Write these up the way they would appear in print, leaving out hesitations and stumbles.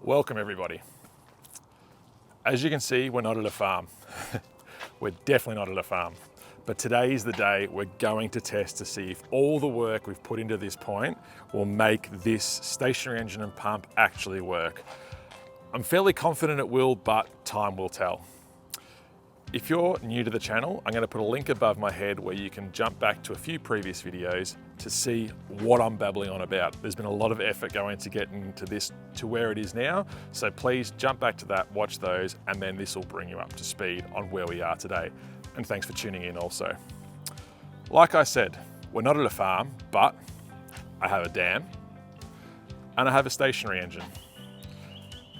Welcome everybody. As you can see, we're not at a farm. We're definitely not at a farm. But today is the day we're going to test to see if all the work we've put into this point will make this stationary engine and pump actually work. I'm fairly confident it will, but time will tell. If you're new to the channel, I'm going to put a link above my head where you can jump back to a few previous videos to see what I'm babbling on about. There's been a lot of effort going to get into this to where it is now, so please jump back to that, watch those, and then this will bring you up to speed on where we are today. And thanks for tuning in also. Like I said, we're not at a farm, but I have a dam and I have a stationary engine.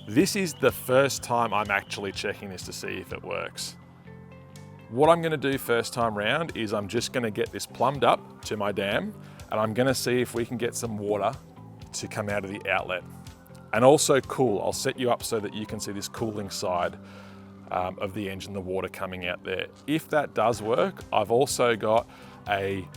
This is the first time I'm actually checking this to see if it works. What I'm going to do first time round is I'm just going to get this plumbed up to my dam, and I'm going to see if we can get some water to come out of the outlet. And also cool, I'll set you up so that you can see this cooling side of the engine, the water coming out there. If that does work, I've also got a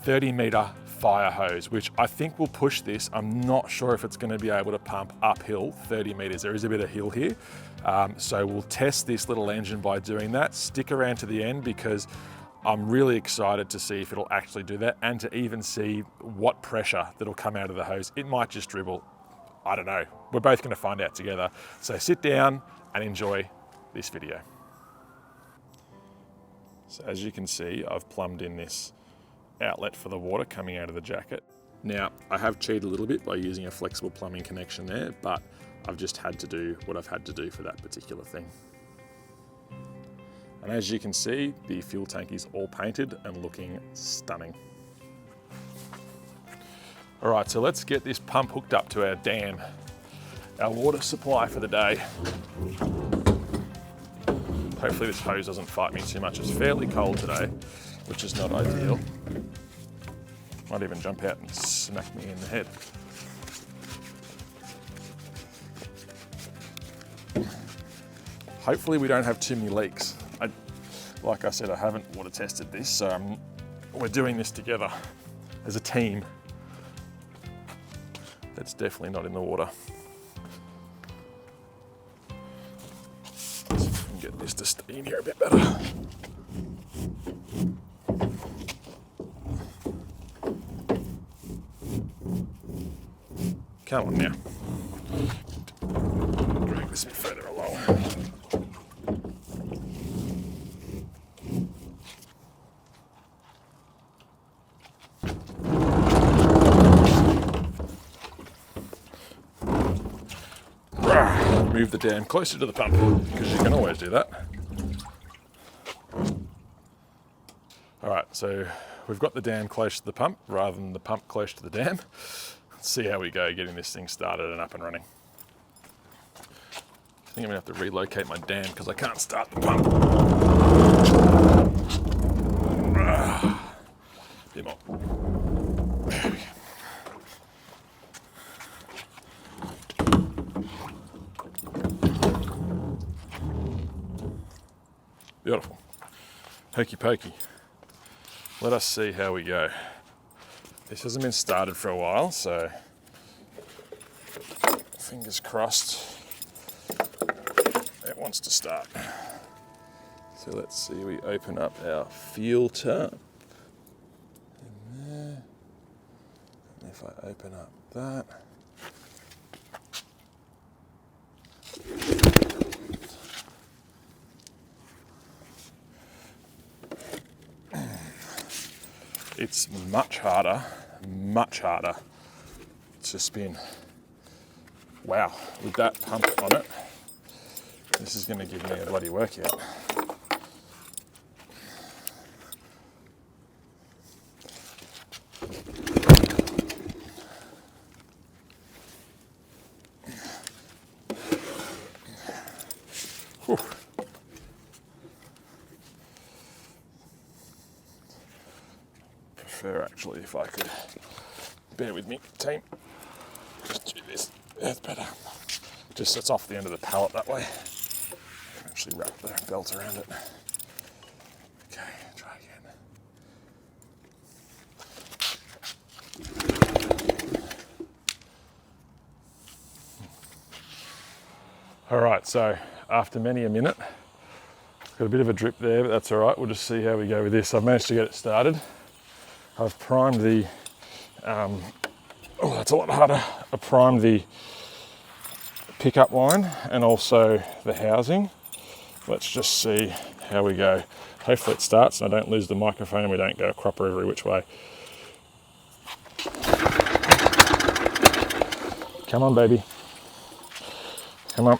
30-meter fire hose, which I think will push this. I'm not sure if it's going to be able to pump uphill 30 meters. There is a bit of hill here. So we'll test this little engine by doing that. Stick around to the end because I'm really excited to see if it'll actually do that and to even see what pressure that'll come out of the hose. It might just dribble. I don't know. We're both going to find out together. So sit down and enjoy this video. So as you can see, I've plumbed in this outlet for the water coming out of the jacket. Now, I have cheated a little bit by using a flexible plumbing connection there, but I've just had to do what I've had to do for that particular thing. And as you can see, the fuel tank is all painted and looking stunning. All right, so let's get this pump hooked up to our dam, our water supply for the day. Hopefully this hose doesn't fight me too much. It's fairly cold today, which is not ideal. Might even jump out and smack me in the head. Hopefully we don't have too many leaks. Like I said, I haven't water tested this, so we're doing this together as a team. That's definitely not in the water. Let's see if we can get this to stay in here a bit better. Come on now. Drag this a bit further along. Move the dam closer to the pump, because you can always do that. All right, so we've got the dam close to the pump rather than the pump close to the dam. Let's see how we go getting this thing started and up and running. I think I'm gonna have to relocate my dam because I can't start the pump. Bit more. There we go. Beautiful. Hokey pokey. Let us see how we go. This hasn't been started for a while, so fingers crossed it wants to start. So let's see, we open up our filter in there. And if I open up that, it's much harder to spin. Wow, with that pump on it, this is going to give me a bloody workout. Whew. Prefer actually if I could, bear with me team, just do this, that's better. Just sets off the end of the pallet that way. I can actually wrap the belt around it. Okay, try again. All right, so after many a minute, got a bit of a drip there, but that's all right. We'll just see how we go with this. I've managed to get it started. I've primed the, oh, that's a lot harder. I primed the pickup line and also the housing. Let's just see how we go. Hopefully it starts and I don't lose the microphone and we don't go cropper every which way. Come on, baby. Come on.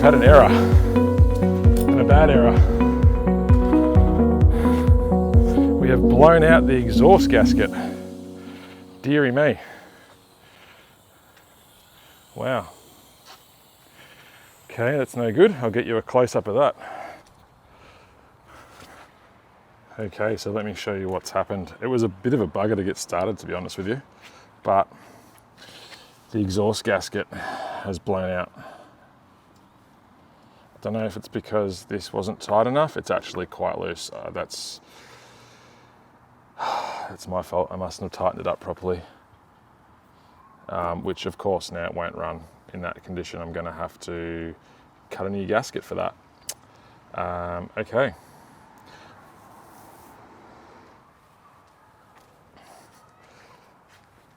Had an error, and a bad error. We have blown out the exhaust gasket. Dearie me. Wow. Okay, that's no good. I'll get you a close-up of that. Okay, so let me show you what's happened. It was a bit of a bugger to get started, to be honest with you, but the exhaust gasket has blown out. Don't know if it's because this wasn't tight enough. It's actually quite loose. That's my fault. I mustn't have tightened it up properly. Which of course now it won't run in that condition. I'm going to have to cut a new gasket for that. Okay.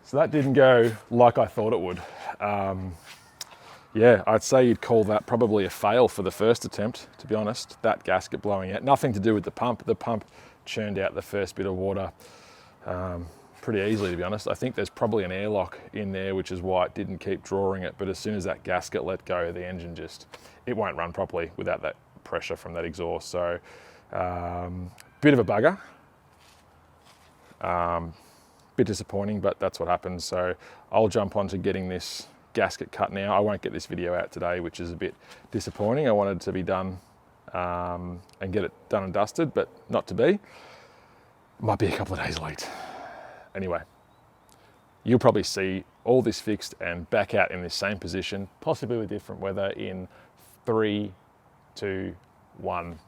So that didn't go like I thought it would. Yeah, I'd say you'd call that probably a fail for the first attempt, to be honest, that gasket blowing out. Nothing to do with the pump. The pump churned out the first bit of water pretty easily, to be honest. I think there's probably an airlock in there, which is why it didn't keep drawing it. But as soon as that gasket let go, the engine just, it won't run properly without that pressure from that exhaust. So, bit of a bugger. Bit disappointing, but that's what happens. So I'll jump on to getting this gasket cut now. I won't get this video out today, which is a bit disappointing. I wanted to be done and get it done and dusted, but not to be. Might be a couple of days late. Anyway, you'll probably see all this fixed and back out in this same position, possibly with different weather, in 3, 2, 1.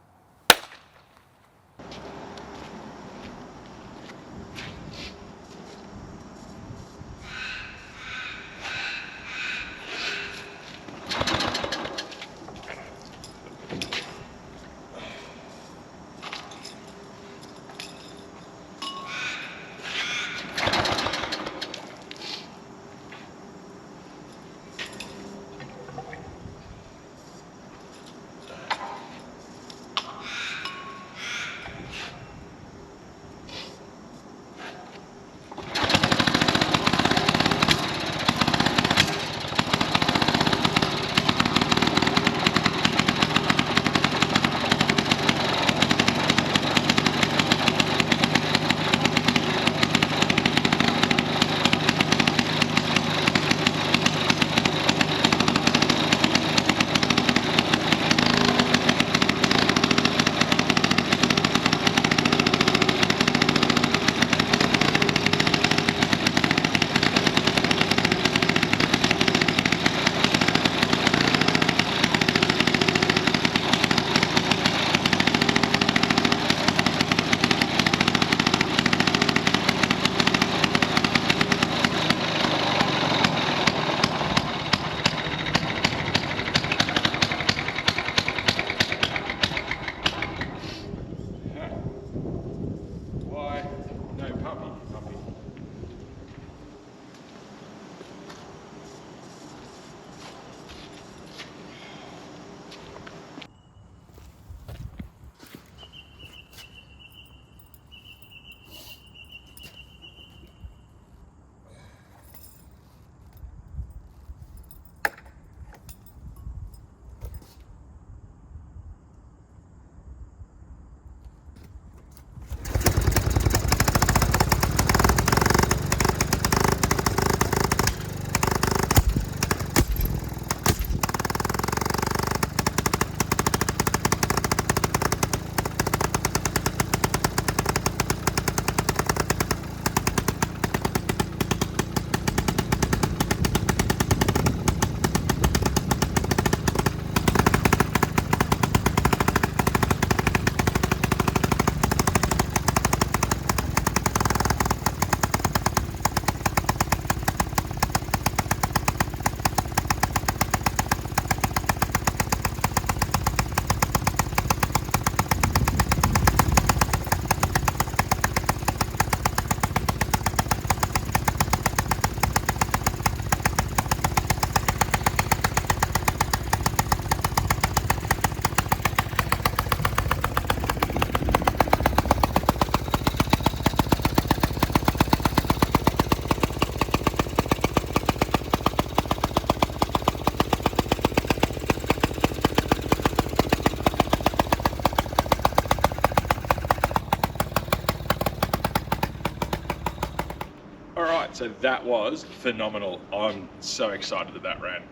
So that was phenomenal. I'm so excited that that ran.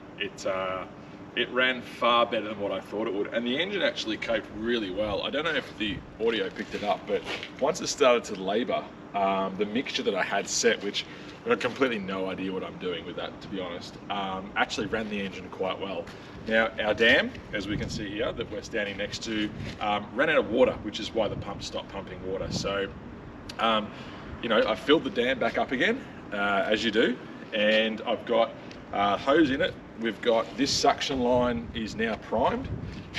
It ran far better than what I thought it would, and the engine actually coped really well. I don't know if the audio picked it up, but once it started to labour, the mixture that I had set, which I had completely no idea what I'm doing with that, to be honest, actually ran the engine quite well. Now, our dam, as we can see here, that we're standing next to, ran out of water, which is why the pump stopped pumping water. So, you know, I filled the dam back up again, as you do, and I've got hose in it. We've got this suction line is now primed.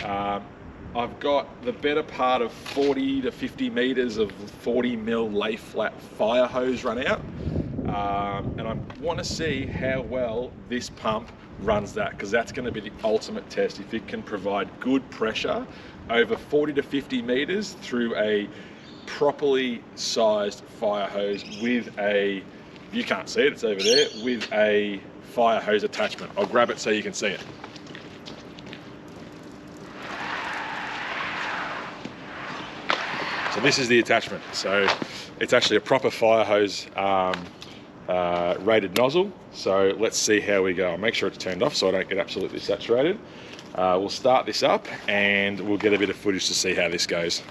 I've got the better part of 40 to 50 meters of 40 mil lay flat fire hose run out. And I want to see how well this pump runs that, because that's going to be the ultimate test. If it can provide good pressure over 40 to 50 meters through a properly sized fire hose with a, you can't see it, it's over there, with a fire hose attachment. I'll grab it so you can see it. So this is the attachment. So it's actually a proper fire hose rated nozzle. So let's see how we go. I'll make sure it's turned off so I don't get absolutely saturated. We'll start this up and we'll get a bit of footage to see how this goes.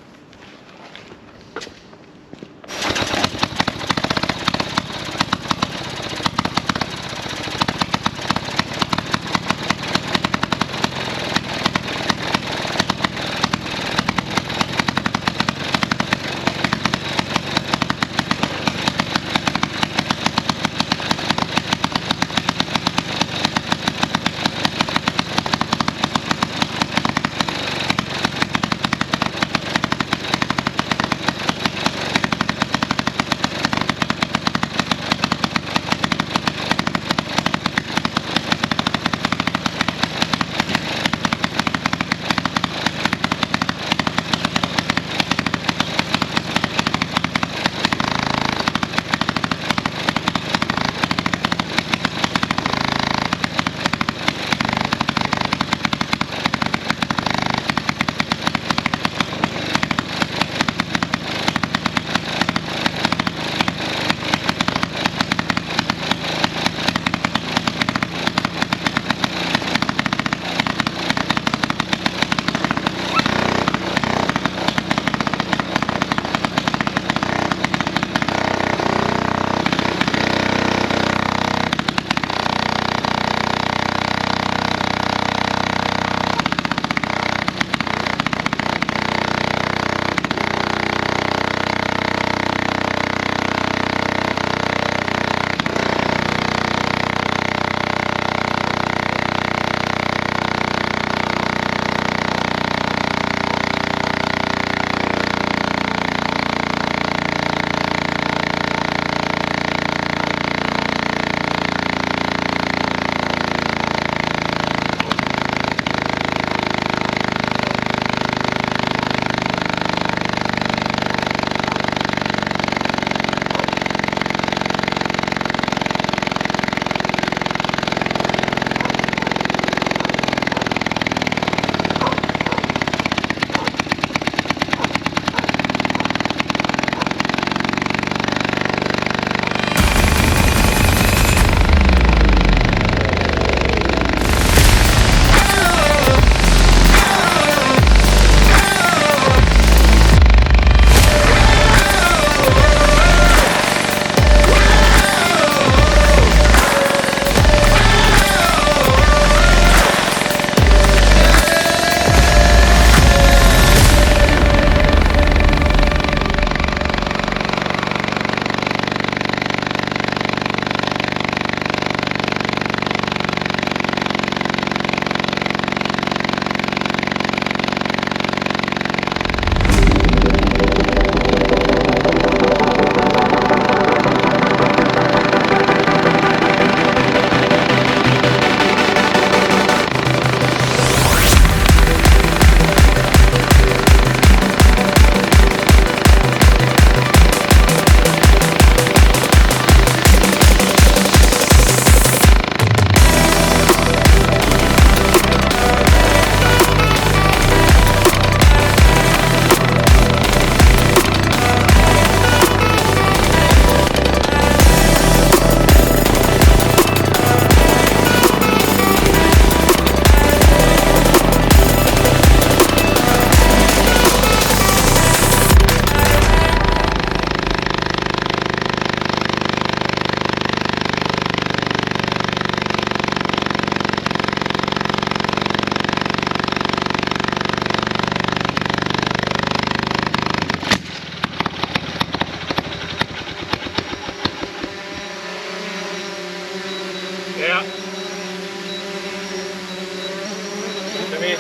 here.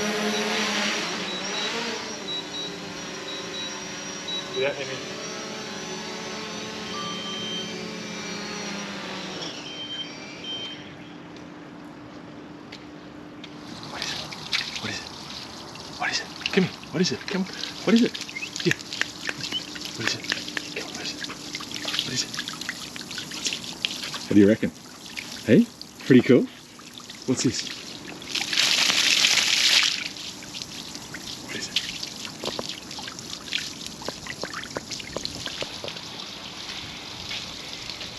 Without any. What is it? What is it? What is it? Come here. What is it? Come. What is it? Here. What is it? Come on, what is it? What is it? What do you reckon? Hey? Pretty cool. What's this? What is it?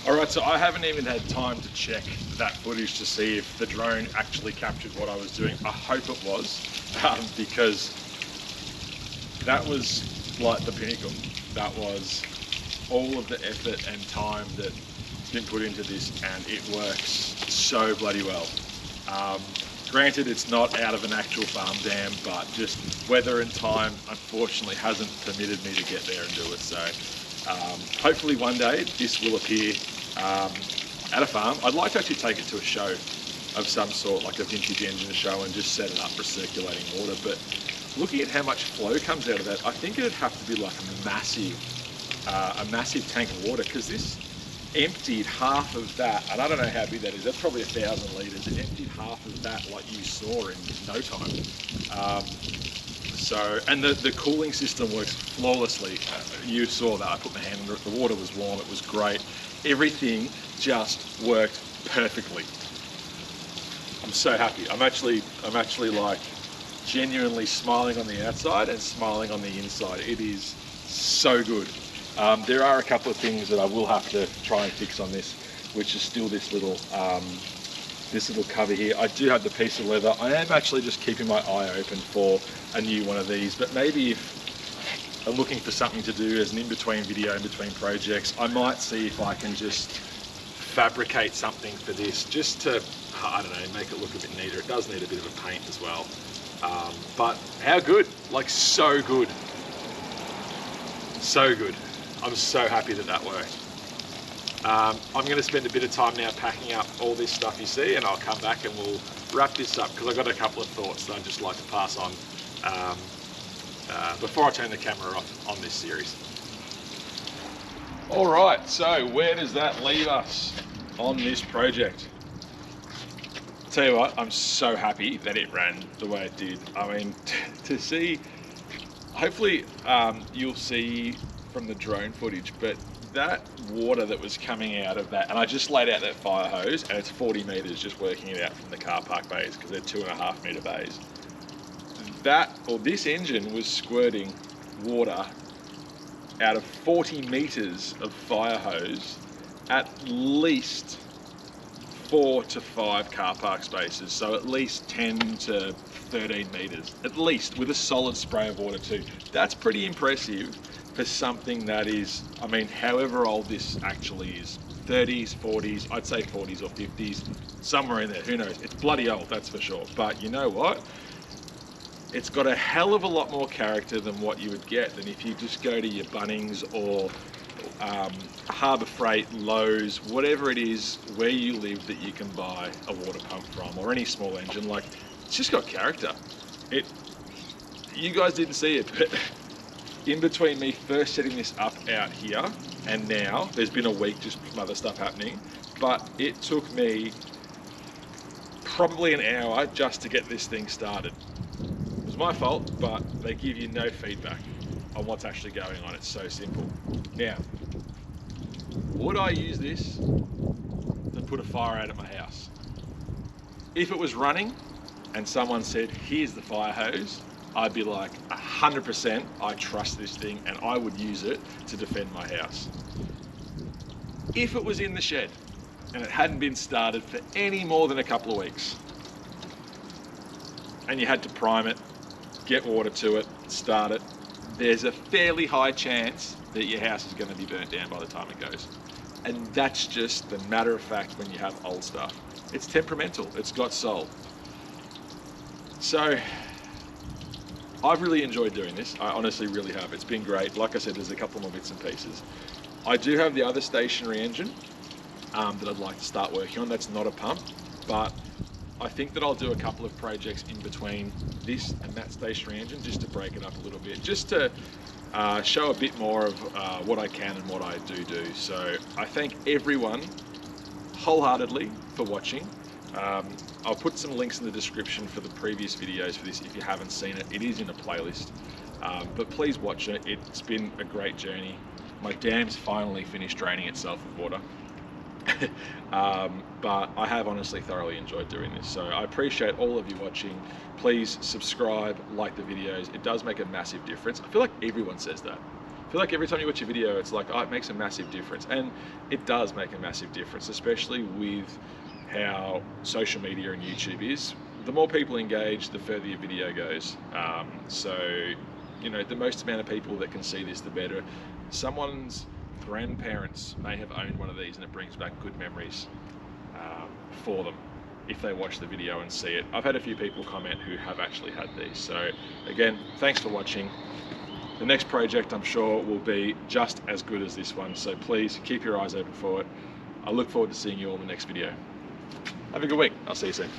Alright, so I haven't even had time to check that footage to see if the drone actually captured what I was doing. I hope it was, because that was like the pinnacle. That was all of the effort and time that's been put into this, and it works so bloody well. Granted, it's not out of an actual farm dam, but just weather and time unfortunately hasn't permitted me to get there and do it. So hopefully one day this will appear at a farm. I'd like to actually take it to a show of some sort, like a vintage engine show, and just set it up for circulating water. But looking at how much flow comes out of that, I think it'd have to be like a massive tank of water, because this emptied half of that, and I don't know how big that is, that's probably 1,000 litres. It emptied half of that like you saw in no time. And the cooling system works flawlessly. You saw that, I put my hand under it, the water was warm, it was great. Everything just worked perfectly. I'm so happy. I'm actually like genuinely smiling on the outside and smiling on the inside. It is so good. There are a couple of things that I will have to try and fix on this, which is still this little cover here. I do have the piece of leather. I am actually just keeping my eye open for a new one of these, but maybe if I'm looking for something to do as an in-between video, in between projects, I might see if I can just fabricate something for this, just to, I don't know, make it look a bit neater. It does need a bit of a paint as well. But how good, like so good. So good. I'm so happy that that worked. I'm going to spend a bit of time now packing up all this stuff you see, and I'll come back and we'll wrap this up, because I've got a couple of thoughts that I'd just like to pass on before I turn the camera off on this series. All right, so where does that leave us on this project? I'll tell you what, I'm so happy that it ran the way it did. I mean, to see, hopefully you'll see from the drone footage, but that water that was coming out of that, and I just laid out that fire hose, and it's 40 meters just working it out from the car park bays, because they're 2.5 meter bays. This engine was squirting water out of 40 meters of fire hose at least 4 to 5 car park spaces, so at least 10 to 13 meters, at least, with a solid spray of water too. That's pretty impressive for something that is, I mean, however old this actually is, 30s, 40s, I'd say 40s or 50s, somewhere in there, who knows? It's bloody old, that's for sure. But you know what? It's got a hell of a lot more character than what you would get than if you just go to your Bunnings or Harbour Freight, Lowe's, whatever it is where you live that you can buy a water pump from, or any small engine. Like, it's just got character. You guys didn't see it, but in between me first setting this up out here and now, there's been a week just from other stuff happening, but it took me probably an hour just to get this thing started. It was my fault, but they give you no feedback on what's actually going on. It's so simple. Now, would I use this to put a fire out at my house? If it was running and someone said, here's the fire hose, I'd be like, 100%, I trust this thing and I would use it to defend my house. If it was in the shed and it hadn't been started for any more than a couple of weeks, and you had to prime it, get water to it, start it, there's a fairly high chance that your house is going to be burnt down by the time it goes. And that's just the matter of fact when you have old stuff. It's temperamental, it's got soul. So, I've really enjoyed doing this. I honestly really have. It's been great. Like I said, there's a couple more bits and pieces. I do have the other stationary engine that I'd like to start working on. That's not a pump, but I think that I'll do a couple of projects in between this and that stationary engine just to break it up a little bit, just to show a bit more of what I can and what I do. So I thank everyone wholeheartedly for watching. I'll put some links in the description for the previous videos for this if you haven't seen it. It is in a playlist, but please watch it. It's been a great journey. My dam's finally finished draining itself with water. But I have honestly thoroughly enjoyed doing this, so I appreciate all of you watching. Please subscribe, like the videos. It does make a massive difference. I feel like everyone says that. I feel like every time you watch a video, it's like, oh, it makes a massive difference, and it does make a massive difference, especially with how social media and YouTube is. The more people engage, the further your video goes. So, you know, the most amount of people that can see this, the better. Someone's grandparents may have owned one of these, and it brings back good memories for them if they watch the video and see it. I've had a few people comment who have actually had these. So again, thanks for watching. The next project I'm sure will be just as good as this one, so please keep your eyes open for it. I look forward to seeing you all in the next video. Have a good week. I'll see you soon.